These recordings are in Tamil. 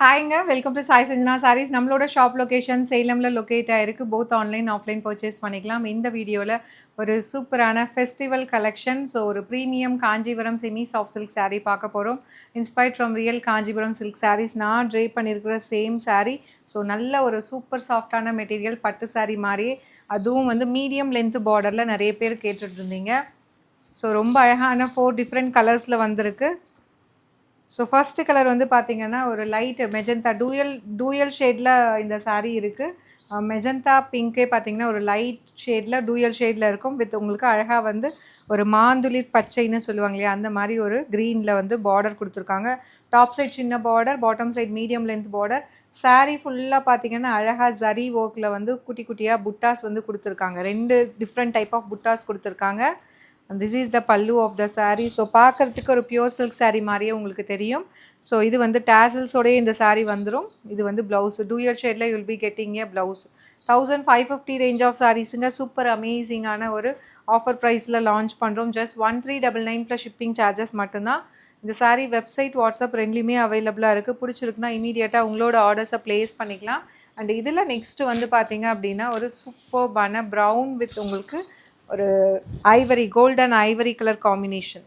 ஹாய்ங்க. Welcome to Sai Sanjana sarees. நம்மளோட ஷாப் லொகேஷன் சேலம்ல லொகேட் ஆயிருக்கு. போத் ஆன்லைன், ஆஃப்லைன் பர்ச்சேஸ் பண்ணிக்கலாம். இந்த வீடியோல ஒரு சூப்பரான ஃபெஸ்டிவல் கலெக்ஷன். ஸோ ஒரு premium Kanchipuram semi soft silk saree பார்க்க போறோம். Inspired from real Kanchipuram silk sarees. நான் ட்ரை பண்ணியிருக்கிற சேம் சாரீ. ஸோ நல்ல ஒரு சூப்பர் சாஃப்டான மெட்டீரியல் பட்டு சாரீ மாதிரியே, அதுவும் வந்து மீடியம் லென்த் பார்டரில் நிறைய பேர் கேட்டுட்டு இருந்தீங்க. ஸோ ரொம்ப அழகான 4 டிஃப்ரெண்ட் கலர்ஸில் வந்திருக்கு. ஸோ ஃபர்ஸ்ட்டு கலர் வந்து பார்த்தீங்கன்னா, ஒரு லைட் மெஜந்தா டூயல் ஷேடில் இந்த சாரீ இருக்குது. மெஜந்தா பிங்க்கே பார்த்தீங்கன்னா, ஒரு லைட் ஷேடில் டூயல் ஷேடில் இருக்கும். வித் உங்களுக்கு அழகாக வந்து ஒரு மாந்துளிர் பச்சைன்னு சொல்லுவாங்க இல்லையா, அந்த மாதிரி ஒரு க்ரீனில் வந்து பார்டர் கொடுத்துருக்காங்க. டாப் சைட் சின்ன border, bottom side medium length border. Sari ஃபுல்லாக பார்த்தீங்கன்னா, அழகாக ஜரி ஒர்க்கில் வந்து குட்டி குட்டியாக புட்டாஸ் வந்து கொடுத்துருக்காங்க. 2 டிஃப்ரெண்ட் டைப் ஆஃப் புட்டாஸ் கொடுத்துருக்காங்க. This is the pallu of the sari. So பார்க்குறதுக்கு ஒரு பியூர் சில்க் சாரீ மாதிரியே உங்களுக்கு தெரியும். ஸோ இது வந்து டேசல்ஸோடய இந்த சாரீ வந்துடும். இது வந்து ப்ளவுஸ் டூயல் ஷேடில் you'll be getting a blouse. 1550 range of சாரீஸுங்க. சூப்பர் அமேசிங்கான ஒரு ஆஃபர் ப்ரைஸில் லான்ச் பண்ணுறோம். ஜஸ்ட் 1399 ப்ளஸ் ஷிப்பிங் சார்ஜஸ் மட்டும்தான். இந்த சாரீ வெப்சைட், வாட்ஸ்அப் ரெண்டுலேயுமே அவைலபிளாக இருக்குது. பிடிச்சிருக்குன்னா இமீடியட்டாக உங்களோட ஆர்டர்ஸை ப்ளேஸ் பண்ணிக்கலாம். அண்ட் இதில் நெக்ஸ்ட்டு வந்து பார்த்தீங்க அப்படின்னா, ஒரு சூப்பர்பான ப்ரௌன் வித் உங்களுக்கு ஒரு Ivory, golden Ivory colour combination.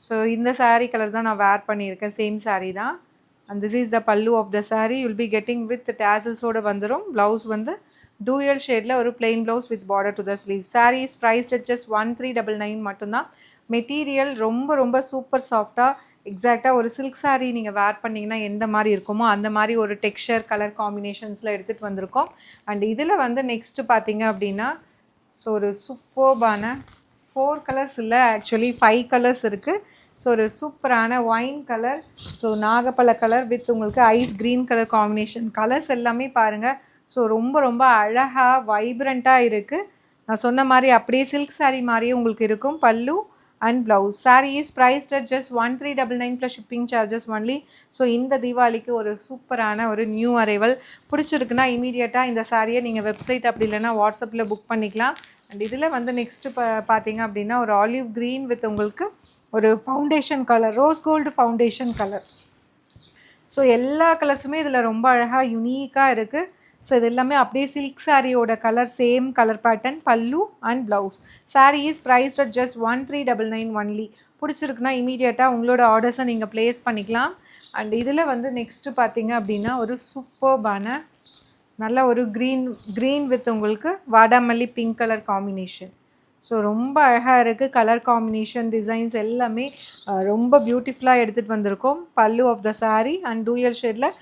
So இந்த சாரீ கலர் தான் நான் வேர் பண்ணியிருக்கேன். சேம் சாரீ தான். And this is the pallu of the saree. Will be getting with டேசல்ஸோடு வந்துடும். ப்ளவுஸ் வந்து டூயல் ஷேடில் ஒரு plain blouse with border to the sleeve. Saree is priced at just 1399 மட்டும்தான். மெட்டீரியல் ரொம்ப ரொம்ப சூப்பர் சாஃப்டாக, எக்ஸாக்டாக ஒரு சில்க் சாரீ நீங்கள் வேர் பண்ணிங்கன்னா எந்த மாதிரி இருக்குமோ அந்த மாதிரி ஒரு டெக்ஸ்சர் கலர் காம்பினேஷன்ஸில் எடுத்துகிட்டு வந்திருக்கோம். அண்ட் இதில் வந்து நெக்ஸ்ட்டு பார்த்தீங்க அப்படின்னா, ஸோ ஒரு சூப்பர்பான 4 கலர்ஸ் இல்லை, ஆக்சுவலி 5 கலர்ஸ் இருக்குது. ஸோ ஒரு சூப்பரான ஒயின் கலர், ஸோ நாகப்பழ கலர் வித் உங்களுக்கு ice green colour combination. Colours எல்லாமே பாருங்கள். ஸோ ரொம்ப ரொம்ப அழகாக வைப்ரண்ட்டாக இருக்குது. நான் சொன்ன மாதிரி அப்படியே சில்க் சாரீ மாதிரியே உங்களுக்கு இருக்கும். பல்லு and blouse. Sari is priced at just 1399 plus shipping charges only. So இந்த தீபாவளிக்கு ஒரு சூப்பரான ஒரு நியூ அரைவல். பிடிச்சிருக்குன்னா இமீடியட்டாக இந்த சாரியை நீங்கள் வெப்சைட் அப்படி இல்லைனா வாட்ஸ்அப்பில் புக் பண்ணிக்கலாம். அண்ட் இதில் வந்து நெக்ஸ்ட்டு பார்த்தீங்க அப்படின்னா, ஒரு ஆலிவ் க்ரீன் வித் உங்களுக்கு ஒரு foundation colour, rose gold foundation colour. So எல்லா கலர்ஸுமே இதில் ரொம்ப அழகாக யுனீக்காக இருக்குது. ஸோ இது எல்லாமே அப்படியே சில்க் சாரியோட கலர், சேம் கலர் பேட்டர்ன், பல்லு and blouse. Sari is priced at just 1399 only. பிடிச்சிருக்குன்னா இமீடியட்டாக உங்களோட ஆர்டர்ஸை நீங்கள் ப்ளேஸ் பண்ணிக்கலாம். அண்ட் இதில் வந்து நெக்ஸ்ட்டு பார்த்தீங்க அப்படின்னா, ஒரு சூப்பர்பான நல்ல ஒரு க்ரீன் வித் உங்களுக்கு வாடாமல்லி பிங்க் கலர் காம்பினேஷன். ஸோ ரொம்ப அழகாக இருக்குது. கலர் காம்பினேஷன், டிசைன்ஸ் எல்லாமே ரொம்ப பியூட்டிஃபுல்லாக எடுத்துகிட்டு வந்திருக்கோம். Pallu of the sari and dual ஷேடில்